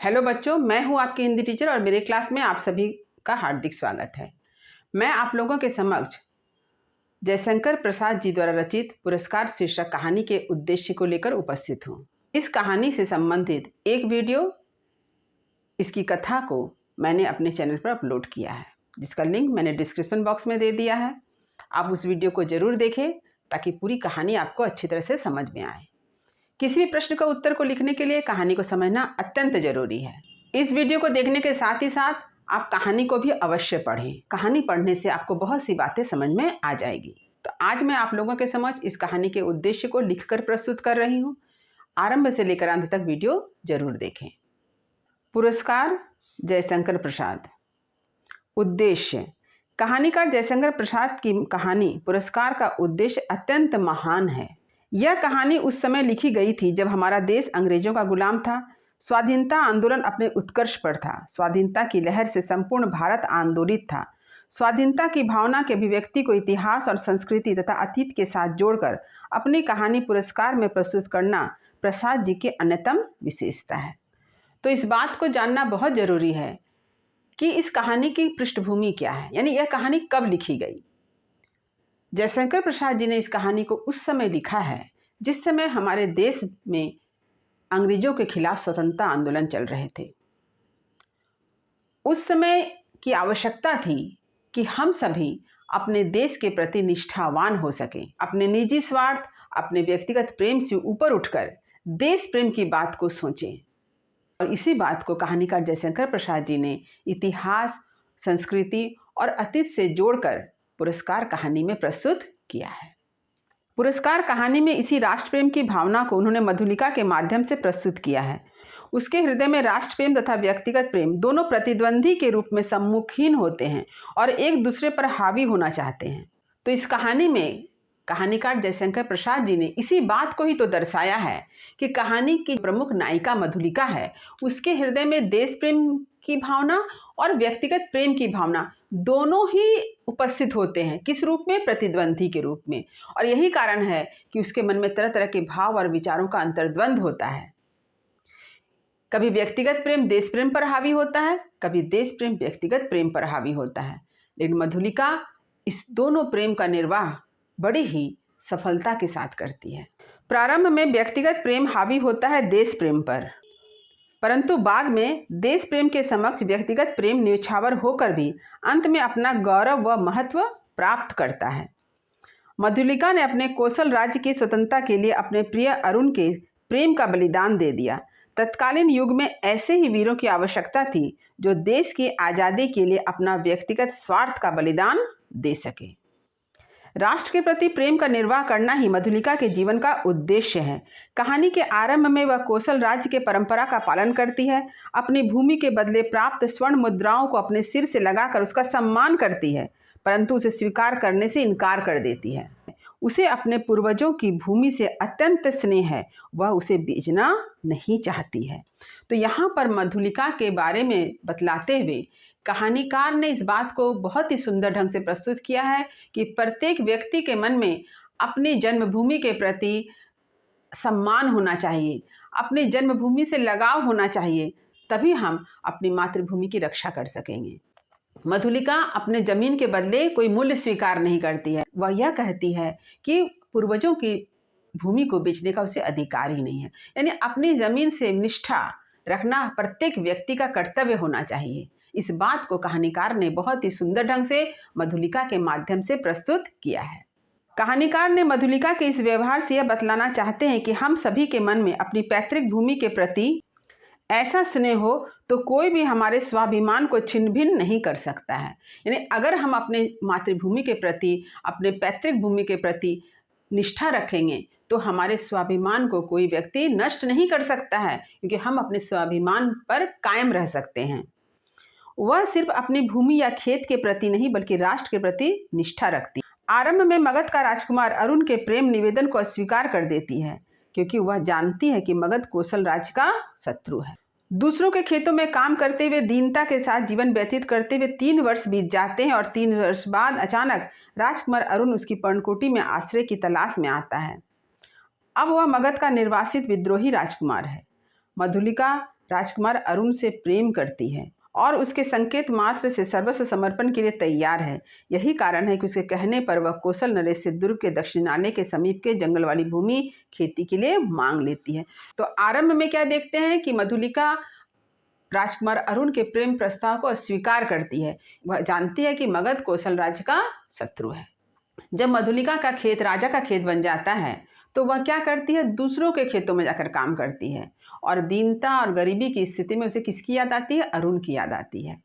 Hello बच्चों, मैं हूं आपकी हिंदी टीचर और मेरे क्लास में आप सभी का हार्दिक स्वागत है। मैं आप लोगों के समक्ष जयशंकर प्रसाद जी द्वारा रचित पुरस्कार शीर्षक कहानी के उद्देश्य को लेकर उपस्थित हूं। इस कहानी से संबंधित एक वीडियो, इसकी कथा को मैंने अपने चैनल पर अपलोड किया है, जिसका लिंक मैंने डिस्क्रिप्शन बॉक्स में दे दिया है। आप उस वीडियो को जरूर देखें ताकि पूरी कहानी आपको अच्छी तरह से समझ में आए। किसी भी प्रश्न का उत्तर को लिखने के लिए कहानी को समझना अत्यंत जरूरी है। इस वीडियो को देखने के साथ ही साथ आप कहानी को भी अवश्य पढ़ें। कहानी पढ़ने से आपको बहुत सी बातें समझ में आ जाएगी। तो आज मैं आप लोगों के समक्ष इस कहानी के उद्देश्य को लिखकर प्रस्तुत कर रही हूँ। आरंभ से लेकर अंत तक वीडियो जरूर देखें। पुरस्कार जयशंकर प्रसाद। उद्देश्य। कहानीकार जयशंकर प्रसाद की कहानी पुरस्कार का उद्देश्य अत्यंत महान है। यह कहानी उस समय लिखी गई थी जब हमारा देश अंग्रेजों का गुलाम था। स्वाधीनता आंदोलन अपने उत्कर्ष पर था। स्वाधीनता की लहर से संपूर्ण भारत आंदोलित था। स्वाधीनता की भावना के अभिव्यक्ति को इतिहास और संस्कृति तथा अतीत के साथ जोड़कर अपनी कहानी पुरस्कार में प्रस्तुत करना प्रसाद जी की अन्यतम विशेषता है। तो इस बात को जानना बहुत जरूरी है कि इस कहानी की पृष्ठभूमि क्या है, यानी यह कहानी कब लिखी गई। जयशंकर प्रसाद जी ने इस कहानी को उस समय लिखा है जिस समय हमारे देश में अंग्रेजों के खिलाफ स्वतंत्रता आंदोलन चल रहे थे। उस समय की आवश्यकता थी कि हम सभी अपने देश के प्रति निष्ठावान हो सकें, अपने निजी स्वार्थ, अपने व्यक्तिगत प्रेम से ऊपर उठकर देश प्रेम की बात को सोचें। और इसी बात को कहानीकार जयशंकर प्रसाद जी ने इतिहास, संस्कृति और अतीत से जोड़कर पुरस्कार कहानी में प्रस्तुत किया है। पुरस्कार कहानी में इसी राष्ट्र प्रेम की भावना को उन्होंने मधुलिका के माध्यम से प्रस्तुत किया है। उसके हृदय में राष्ट्र प्रेम तथा व्यक्तिगत प्रेम दोनों प्रतिद्वंदी के रूप में सम्मुखीन होते हैं और एक दूसरे पर हावी होना चाहते हैं। तो इस कहानी में कहानीकार जयशंकर प्रसाद जी ने इसी बात को ही तो दर्शाया है कि कहानी की प्रमुख नायिका मधुलिका है, उसके हृदय में देश प्रेम की भावना और व्यक्तिगत प्रेम की भावना दोनों ही उपस्थित होते हैं। किस रूप में? प्रतिद्वंदी के रूप में। और यही कारण है कि उसके मन में तरह तरह के भाव और विचारों का अंतर्द्वंद होता है। कभी व्यक्तिगत प्रेम देश प्रेम पर हावी होता है, कभी देश प्रेम व्यक्तिगत प्रेम पर हावी होता है। लेकिन मधुलिका इस दोनों प्रेम का निर्वाह बड़ी ही सफलता के साथ करती है। प्रारंभ में व्यक्तिगत प्रेम हावी होता है देश प्रेम पर, परंतु बाद में देश प्रेम के समक्ष व्यक्तिगत प्रेम न्यौछावर होकर भी अंत में अपना गौरव व महत्व प्राप्त करता है। मधुलिका ने अपने कोसल राज्य की स्वतंत्रता के लिए अपने प्रिय अरुण के प्रेम का बलिदान दे दिया। तत्कालीन युग में ऐसे ही वीरों की आवश्यकता थी जो देश की आज़ादी के लिए अपना व्यक्तिगत स्वार्थ का बलिदान दे सके। राष्ट्र के प्रति प्रेम का निर्वाह करना ही मधुलिका के जीवन का उद्देश्य है। कहानी के आरंभ में वह कोसल राज्य के परंपरा का पालन करती है। अपनी भूमि के बदले प्राप्त स्वर्ण मुद्राओं को अपने सिर से लगाकर उसका सम्मान करती है, परंतु उसे स्वीकार करने से इनकार कर देती है। उसे अपने पूर्वजों की भूमि से अत्यंत स्नेह है, वह उसे बेचना नहीं चाहती है। तो यहाँ पर मधुलिका के बारे में बतलाते हुए कहानीकार ने इस बात को बहुत ही सुंदर ढंग से प्रस्तुत किया है कि प्रत्येक व्यक्ति के मन में अपनी जन्मभूमि के प्रति सम्मान होना चाहिए, अपनी जन्मभूमि से लगाव होना चाहिए, तभी हम अपनी मातृभूमि की रक्षा कर सकेंगे। मधुलिका अपने जमीन के बदले कोई मूल्य स्वीकार नहीं करती है। वह यह कहती है कि पूर्वजों की भूमि को बेचने का उसे अधिकार ही नहीं है, यानी अपनी जमीन से निष्ठा रखना प्रत्येक व्यक्ति का कर्तव्य होना चाहिए। इस बात को कहानीकार ने बहुत ही सुंदर ढंग से मधुलिका के माध्यम से प्रस्तुत किया है। कहानीकार ने मधुलिका के इस व्यवहार से यह बतलाना चाहते हैं कि हम सभी के मन में अपनी पैतृक भूमि के प्रति ऐसा स्नेह हो तो कोई भी हमारे स्वाभिमान को छिन्न भिन्न नहीं कर सकता है। यानी अगर हम अपने मातृभूमि के प्रति, अपने पैतृक भूमि के प्रति निष्ठा रखेंगे तो हमारे स्वाभिमान को कोई व्यक्ति नष्ट नहीं कर सकता है, क्योंकि हम अपने स्वाभिमान पर कायम रह सकते हैं। वह सिर्फ अपनी भूमि या खेत के प्रति नहीं बल्कि राष्ट्र के प्रति निष्ठा रखती है। आरंभ में मगध का राजकुमार अरुण के प्रेम निवेदन को अस्वीकार कर देती है, क्योंकि वह जानती है कि मगध कोसल राज्य का शत्रु है। दूसरों के खेतों में काम करते हुए दीनता के साथ जीवन व्यतीत करते हुए 3 वर्ष बीत जाते हैं और 3 वर्ष बाद अचानक राजकुमार अरुण उसकी पर्णकुटी में आश्रय की तलाश में आता है। अब वह मगध का निर्वासित विद्रोही राजकुमार है। मधुलिका राजकुमार अरुण से प्रेम करती है और उसके संकेत मात्र से सर्वस्व समर्पण के लिए तैयार है। यही कारण है कि उसके कहने पर वह कौशल नरेश से दुर्ग के दक्षिणाने के समीप के जंगल वाली भूमि खेती के लिए मांग लेती है। तो आरंभ में क्या देखते हैं कि मधुलिका राजकुमार अरुण के प्रेम प्रस्ताव को अस्वीकार करती है। वह जानती है कि मगध कौशल राज्य का शत्रु है। जब मधुलिका का खेत राजा का खेत बन जाता है तो वह क्या करती है, दूसरों के खेतों में जाकर काम करती है और दीनता और गरीबी की स्थिति में उसे किसकी याद आती है, अरुण की याद आती है।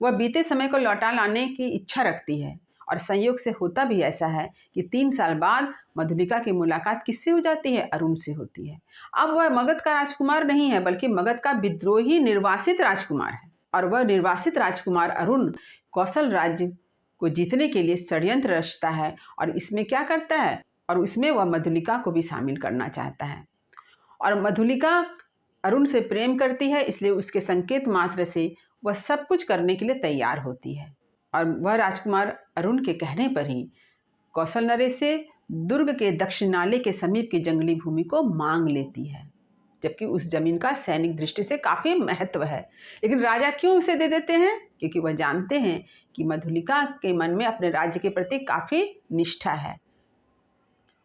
वह बीते समय को लौटा लाने की इच्छा रखती है और संयोग से होता भी ऐसा है कि 3 साल बाद मधुलिका की मुलाकात किससे हो जाती है, अरुण से होती है। अब वह मगध का राजकुमार नहीं है बल्कि मगध का विद्रोही निर्वासित राजकुमार है और वह निर्वासित राजकुमार अरुण कौशल राज्य को जीतने के लिए षड्यंत्र रचता है और इसमें क्या करता है, और इसमें वह मधुलिका को भी शामिल करना चाहता है। और मधुलिका अरुण से प्रेम करती है, इसलिए उसके संकेत मात्र से वह सब कुछ करने के लिए तैयार होती है और वह राजकुमार अरुण के कहने पर ही कौशल नरेश से दुर्ग के दक्षिणाले के समीप की जंगली भूमि को मांग लेती है, जबकि उस जमीन का सैनिक दृष्टि से काफ़ी महत्व है। लेकिन राजा क्यों उसे दे देते हैं, क्योंकि वह जानते हैं कि मधुलिका के मन में अपने राज्य के प्रति काफ़ी निष्ठा है।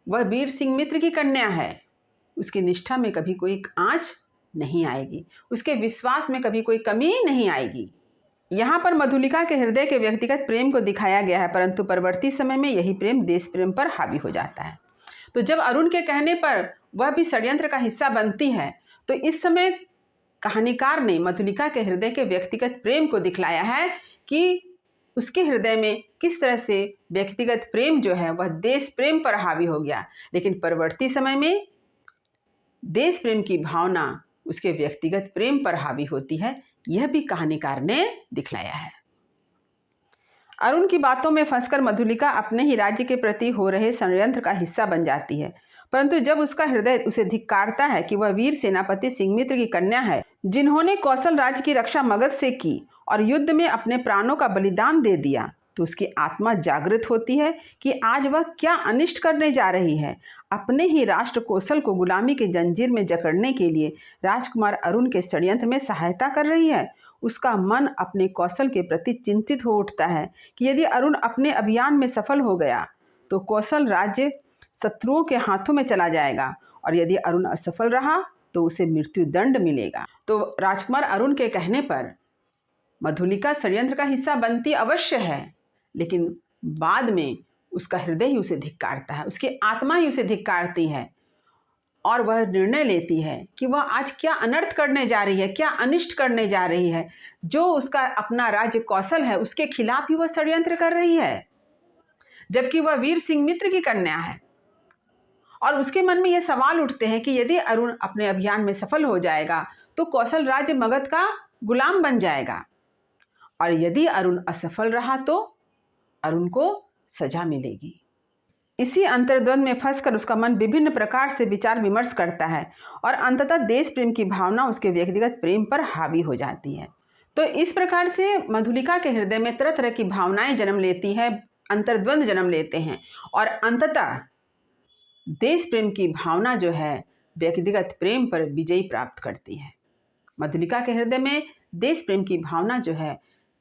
वह वीर सिंह मित्र की कन्या है, उसकी निष्ठा में कभी कोई आंच नहीं आएगी, उसके विश्वास में कभी कोई कमी नहीं आएगी। यहाँ पर मधुलिका के हृदय के व्यक्तिगत प्रेम को दिखाया गया है, परंतु परवर्ती समय में यही प्रेम देश प्रेम पर हावी हो जाता है। तो जब अरुण के कहने पर वह भी षड्यंत्र का हिस्सा बनती है, तो इस समय कहानीकार ने मधुलिका के हृदय के व्यक्तिगत प्रेम को दिखलाया है कि उसके हृदय में किस तरह से व्यक्तिगत प्रेम जो है वह देश प्रेम पर हावी हो गया, लेकिन परवर्ती समय में देश प्रेम की भावना उसके व्यक्तिगत प्रेम पर हावी होती है। यह भी कहानीकार ने दिखलाया है। अरुण की बातों में फंसकर मधुलिका अपने ही राज्य के प्रति हो रहे षड्यंत्र का हिस्सा बन जाती है, परंतु जब उसका हृदय उसे धिक्कारता है कि वह वीर सेनापति सिंहमित्र की कन्या है, जिन्होंने कौशल राज्य की रक्षा मगध से की और युद्ध में अपने प्राणों का बलिदान दे दिया, तो उसकी आत्मा जागृत होती है कि आज वह क्या अनिष्ट करने जा रही है। अपने ही राष्ट्र कौशल को गुलामी के जंजीर में जकड़ने के लिए राजकुमार अरुण के षड्यंत्र में सहायता कर रही है। उसका मन अपने कौशल के प्रति चिंतित हो उठता है कि यदि अरुण अपने अभियान में सफल हो गया तो कौशल राज्य शत्रुओं के हाथों में चला जाएगा और यदि अरुण असफल रहा तो उसे मृत्यु दंड मिलेगा। तो राजकुमार अरुण के कहने पर मधुलिका षड्यंत्र का हिस्सा बनती अवश्य है, लेकिन बाद में उसका हृदय ही उसे धिक्कारता है, उसकी आत्मा ही उसे धिक्कारती है और वह निर्णय लेती है कि वह आज क्या अनर्थ करने जा रही है, क्या अनिष्ट करने जा रही है। जो उसका अपना राज्य कौशल है उसके खिलाफ ही वह षड्यंत्र कर रही है, जबकि वह वीर सिंह मित्र की कन्या है। और उसके मन में ये सवाल उठते हैं कि यदि अरुण अपने अभियान में सफल हो जाएगा तो कौशल राज्य मगध का गुलाम बन जाएगा, और यदि अरुण असफल रहा तो अरुण को सजा मिलेगी। इसी अंतर्द्वंद में फंसकर उसका मन विभिन्न प्रकार से विचार विमर्श करता है और अंततः देश प्रेम की भावना उसके व्यक्तिगत प्रेम पर हावी हो जाती है। तो इस प्रकार से मधुलिका के हृदय में तरह तरह की भावनाएं जन्म लेती हैं, अंतर्द्वंद जन्म लेते हैं और अंततः देश प्रेम की भावना जो है व्यक्तिगत प्रेम पर विजय प्राप्त करती है। मधुलिका के हृदय में देश प्रेम की भावना जो है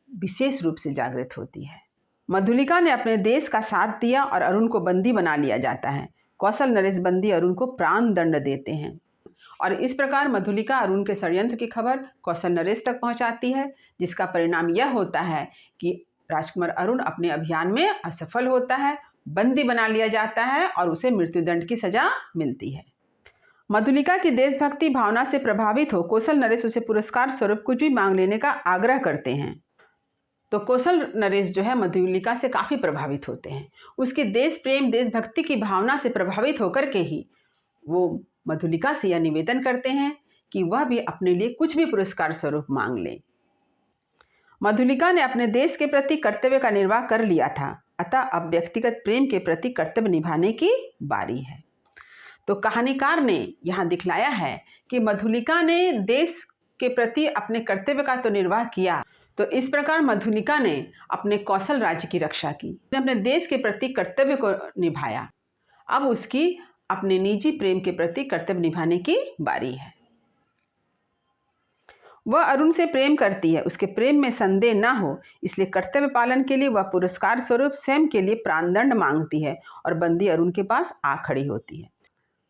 विशेष रूप से जागृत होती है। मधुलिका ने अपने देश का साथ दिया और अरुण को बंदी बना लिया जाता है। कौशल नरेश बंदी अरुण को प्राण दंड देते हैं और इस प्रकार मधुलिका अरुण के षड्यंत्र की खबर कौशल नरेश तक पहुंचाती है, जिसका परिणाम यह होता है कि राजकुमार अरुण अपने अभियान में असफल होता है, बंदी बना लिया जाता है और उसे मृत्युदंड की सजा मिलती है। मधुलिका की देशभक्ति भावना से प्रभावित हो कौशल नरेश उसे पुरस्कार स्वरूप कुछ भी मांग लेने का आग्रह करते हैं। तो कौशल नरेश जो है मधुलिका से काफ़ी प्रभावित होते हैं। उसकी देश प्रेम देशभक्ति की भावना से प्रभावित होकर के ही वो मधुलिका से यह निवेदन करते हैं कि वह भी अपने लिए कुछ भी पुरस्कार स्वरूप मांग ले। मधुलिका ने अपने देश के प्रति कर्तव्य का निर्वाह कर लिया था, अतः अब व्यक्तिगत प्रेम के प्रति कर्तव्य निभाने की बारी है। तो कहानीकार ने यहाँ दिखलाया है कि मधुलिका ने देश के प्रति अपने कर्तव्य का तो निर्वाह किया, तो इस प्रकार मधुलिका ने अपने कौशल राज्य की रक्षा की, अपने देश के प्रति कर्तव्य को निभाया। अब उसकी अपने निजी प्रेम के प्रति कर्तव्य निभाने की बारी है। वह अरुण से प्रेम करती है, उसके प्रेम में संदेह ना हो, इसलिए कर्तव्य पालन के लिए वह पुरस्कार स्वरूप स्वयं के लिए प्राणदंड मांगती है और बंदी अरुण के पास आ खड़ी होती है।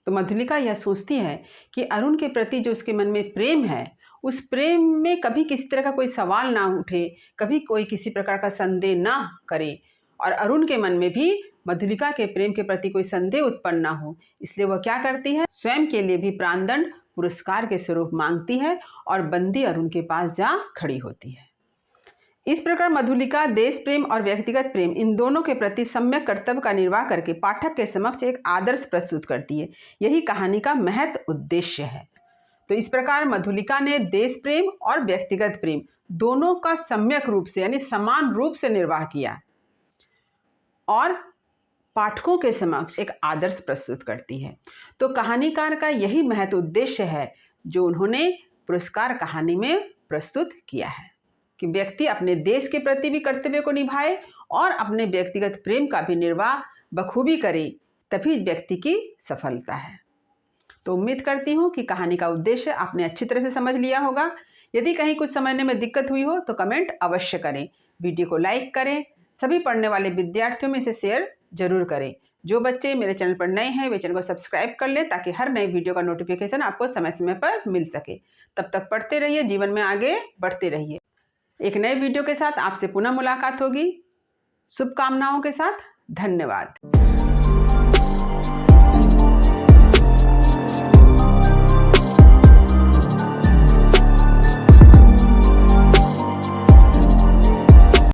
तो मधुलिका यह सोचती है कि अरुण के प्रति जो उसके मन में प्रेम है, उस प्रेम में कभी किसी तरह का कोई सवाल ना उठे, कभी कोई किसी प्रकार का संदेह ना करे और अरुण के मन में भी मधुलिका के प्रेम के प्रति कोई संदेह उत्पन्न ना हो, इसलिए वह क्या करती है, स्वयं के लिए भी प्राणदंड पुरस्कार के स्वरूप मांगती है और बंदी अरुण के पास जा खड़ी होती है। इस प्रकार मधुलिका देश प्रेम और व्यक्तिगत प्रेम इन दोनों के प्रति सम्यक कर्तव्य का निर्वाह करके पाठक के समक्ष एक आदर्श प्रस्तुत करती है। यही कहानी का महत्व उद्देश्य है। तो इस प्रकार मधुलिका ने देश प्रेम और व्यक्तिगत प्रेम दोनों का सम्यक रूप से यानी समान रूप से निर्वाह किया और पाठकों के समक्ष एक आदर्श प्रस्तुत करती है। तो कहानीकार का यही महत्व उद्देश्य है जो उन्होंने पुरस्कार कहानी में प्रस्तुत किया है कि व्यक्ति अपने देश के प्रति भी कर्तव्य को निभाए और अपने व्यक्तिगत प्रेम का भी निर्वाह बखूबी करे, तभी व्यक्ति की सफलता है। तो उम्मीद करती हूँ कि कहानी का उद्देश्य आपने अच्छी तरह से समझ लिया होगा। यदि कहीं कुछ समझने में दिक्कत हुई हो तो कमेंट अवश्य करें, वीडियो को लाइक करें, सभी पढ़ने वाले विद्यार्थियों में इसे शेयर जरूर करें। जो बच्चे मेरे चैनल पर नए हैं वे चैनल को सब्सक्राइब कर लें ताकि हर नई वीडियो का नोटिफिकेशन आपको समय समय पर मिल सके। तब तक पढ़ते रहिए, जीवन में आगे बढ़ते रहिए। एक नए वीडियो के साथ आपसे पुनः मुलाकात होगी। शुभकामनाओं के साथ, धन्यवाद।